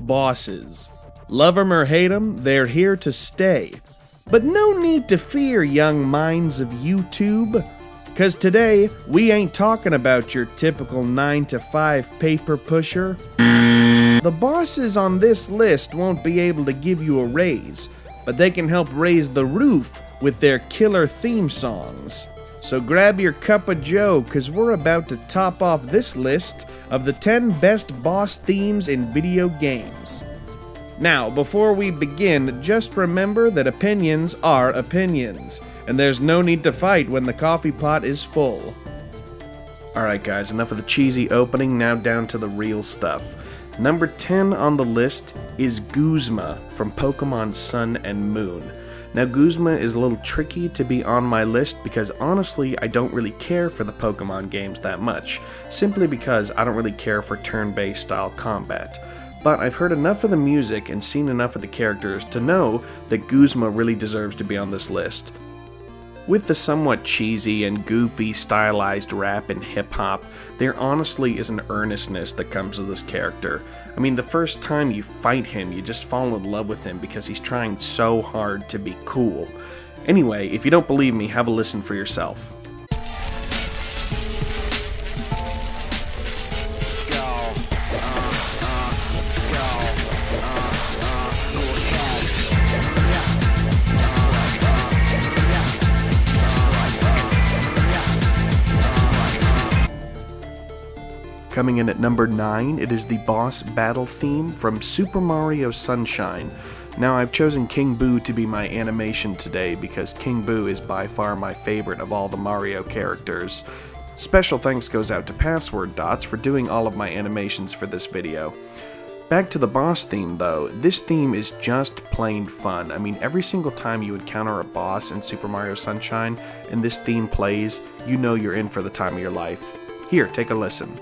bosses. Love 'em or hate 'em, they're here to stay. But no need to fear, young minds of YouTube, cause today we ain't talking about your typical 9-to-5 paper pusher. The bosses on this list won't be able to give you a raise, but they can help raise the roof with their killer theme songs. So grab your cup of joe, cause we're about to top off this list of the 10 best boss themes in video games. Now, before we begin, just remember that opinions are opinions, and there's no need to fight when the coffee pot is full. Alright guys, enough of the cheesy opening, now down to the real stuff. Number 10 on the list is Guzman from Pokemon Sun and Moon. Now Guzman is a little tricky to be on my list because honestly I don't really care for the Pokemon games that much, simply because I don't really care for turn-based style combat. But I've heard enough of the music and seen enough of the characters to know that Guzman really deserves to be on this list. With the somewhat cheesy and goofy stylized rap and hip-hop, there honestly is an earnestness that comes with this character. I mean, the first time you fight him, you just fall in love with him because he's trying so hard to be cool. Anyway, if you don't believe me, have a listen for yourself. Coming in at number 9, it is the boss battle theme from Super Mario Sunshine. Now I've chosen King Boo to be my animation today because King Boo is by far my favorite of all the Mario characters. Special thanks goes out to Password Dots for doing all of my animations for this video. Back to the boss theme though, this theme is just plain fun. I mean, every single time you encounter a boss in Super Mario Sunshine and this theme plays, you know you're in for the time of your life. Here, take a listen.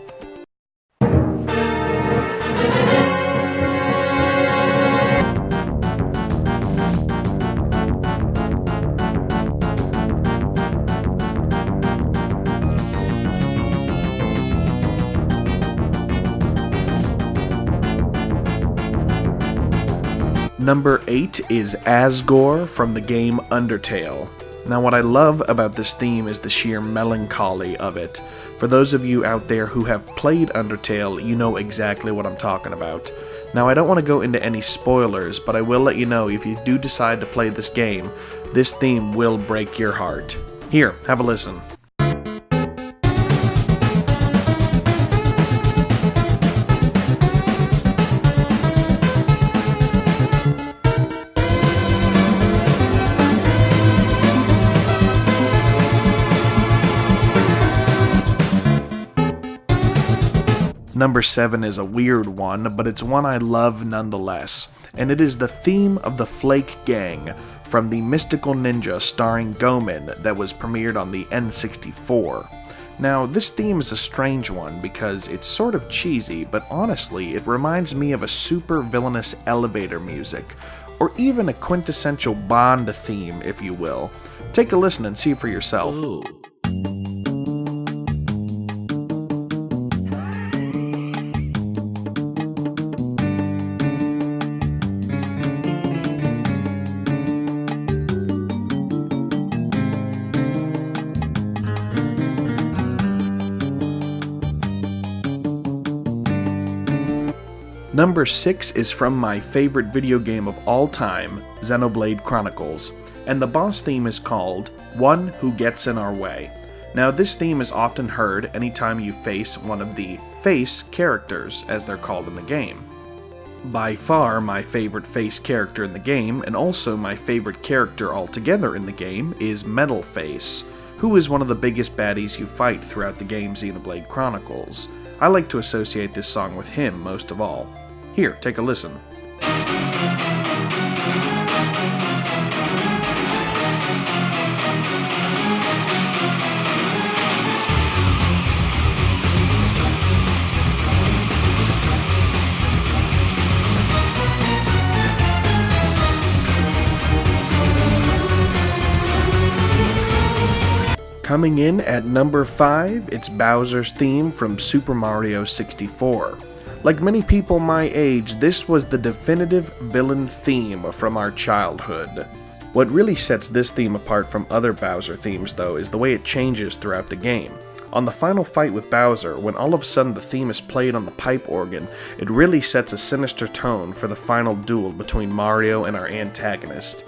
Number 8 is Asgore from the game Undertale. Now what I love about this theme is the sheer melancholy of it. For those of you out there who have played Undertale, you know exactly what I'm talking about. Now I don't want to go into any spoilers, but I will let you know if you do decide to play this game, this theme will break your heart. Here, have a listen. Number 7 is a weird one, but it's one I love nonetheless, and it is the theme of the Flake Gang from the Mystical Ninja starring Guzman that was premiered on the N64. Now, this theme is a strange one because it's sort of cheesy, but honestly, it reminds me of a super villainous elevator music, or even a quintessential Bond theme, if you will. Take a listen and see for yourself. Ooh. Number 6 is from my favorite video game of all time, Xenoblade Chronicles, and the boss theme is called One Who Gets in Our Way. Now this theme is often heard anytime you face one of the face characters, as they're called in the game. By far my favorite face character in the game, and also my favorite character altogether in the game, is Metal Face, who is one of the biggest baddies you fight throughout the game Xenoblade Chronicles. I like to associate this song with him most of all. Here, take a listen. Coming in at number 5, it's Bowser's theme from Super Mario 64. Like many people my age, this was the definitive villain theme from our childhood. What really sets this theme apart from other Bowser themes, though, is the way it changes throughout the game. On the final fight with Bowser, when all of a sudden the theme is played on the pipe organ, it really sets a sinister tone for the final duel between Mario and our antagonist.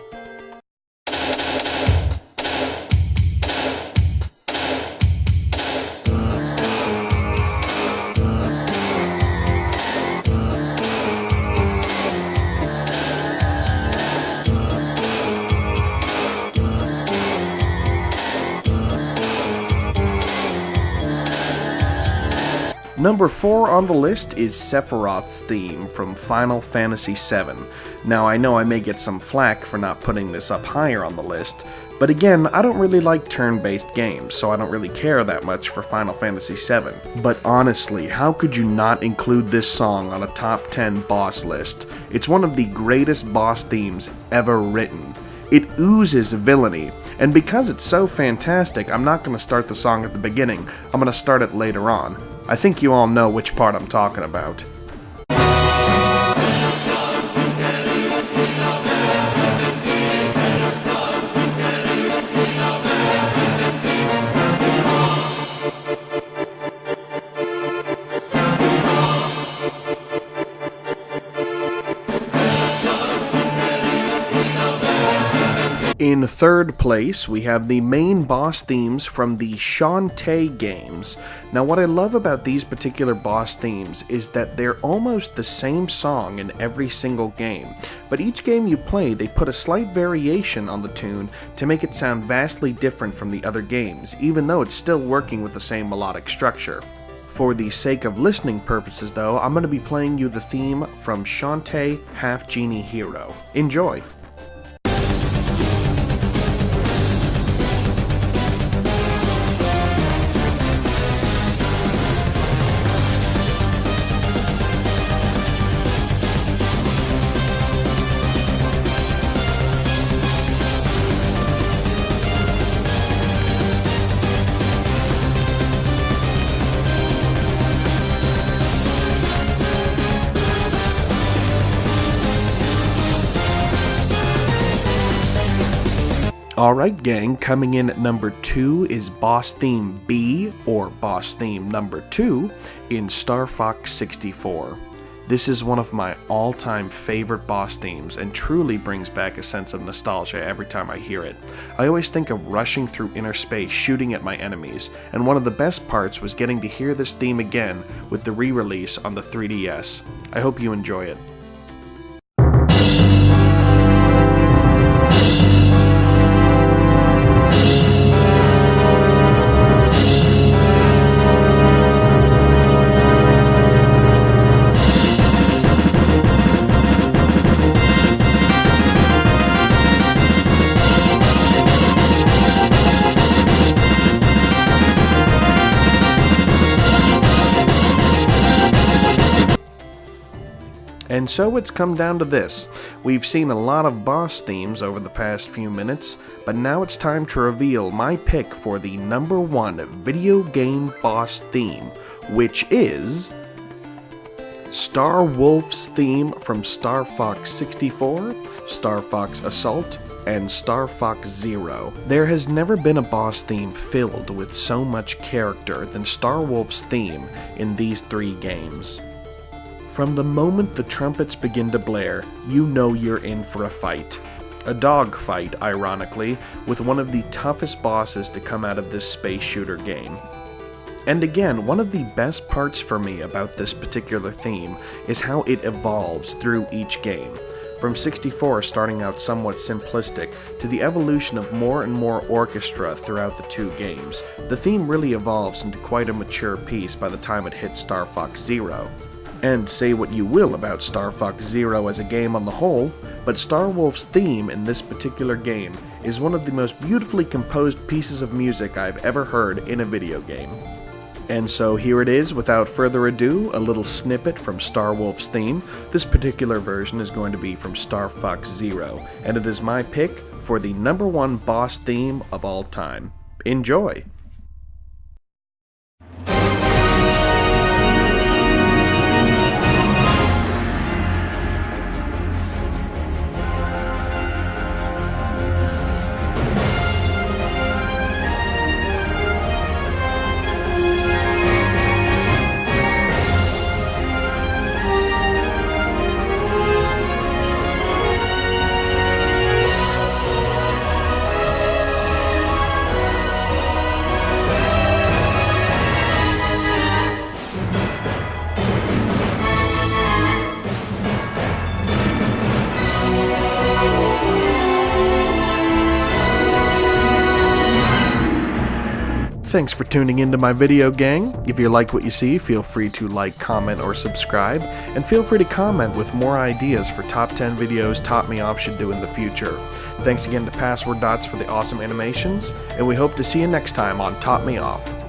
Number 4 on the list is Sephiroth's theme from Final Fantasy VII. Now I know I may get some flack for not putting this up higher on the list, but again, I don't really like turn-based games, so I don't really care that much for Final Fantasy VII. But honestly, how could you not include this song on a top 10 boss list? It's one of the greatest boss themes ever written. It oozes villainy, and because it's so fantastic, I'm not going to start the song at the beginning, I'm going to start it later on. I think you all know which part I'm talking about. In third place, we have the main boss themes from the Shantae games. Now what I love about these particular boss themes is that they're almost the same song in every single game, but each game you play they put a slight variation on the tune to make it sound vastly different from the other games, even though it's still working with the same melodic structure. For the sake of listening purposes though, I'm going to be playing you the theme from Shantae Half Genie Hero. Enjoy! Alright gang, coming in at number 2 is Boss Theme B, or Boss Theme number 2, in Star Fox 64. This is one of my all-time favorite boss themes and truly brings back a sense of nostalgia every time I hear it. I always think of rushing through inner space shooting at my enemies, and one of the best parts was getting to hear this theme again with the re-release on the 3DS. I hope you enjoy it. And so it's come down to this. We've seen a lot of boss themes over the past few minutes, but now it's time to reveal my pick for the number 1 video game boss theme, which is Star Wolf's theme from Star Fox 64, Star Fox Assault, and Star Fox Zero. There has never been a boss theme filled with so much character than Star Wolf's theme in these 3 games. From the moment the trumpets begin to blare, you know you're in for a fight. A dog fight, ironically, with one of the toughest bosses to come out of this space shooter game. And again, one of the best parts for me about this particular theme is how it evolves through each game. From 64 starting out somewhat simplistic, to the evolution of more and more orchestra throughout the 2 games, the theme really evolves into quite a mature piece by the time it hits Star Fox Zero. And say what you will about Star Fox Zero as a game on the whole, but Star Wolf's theme in this particular game is one of the most beautifully composed pieces of music I've ever heard in a video game. And so here it is, without further ado, a little snippet from Star Wolf's theme. This particular version is going to be from Star Fox Zero, and it is my pick for the number 1 boss theme of all time. Enjoy! Thanks for tuning into my video, gang. If you like what you see, feel free to like, comment, or subscribe, and feel free to comment with more ideas for top 10 videos Top Me Off should do in the future. Thanks again to Password Dots for the awesome animations, and we hope to see you next time on Top Me Off.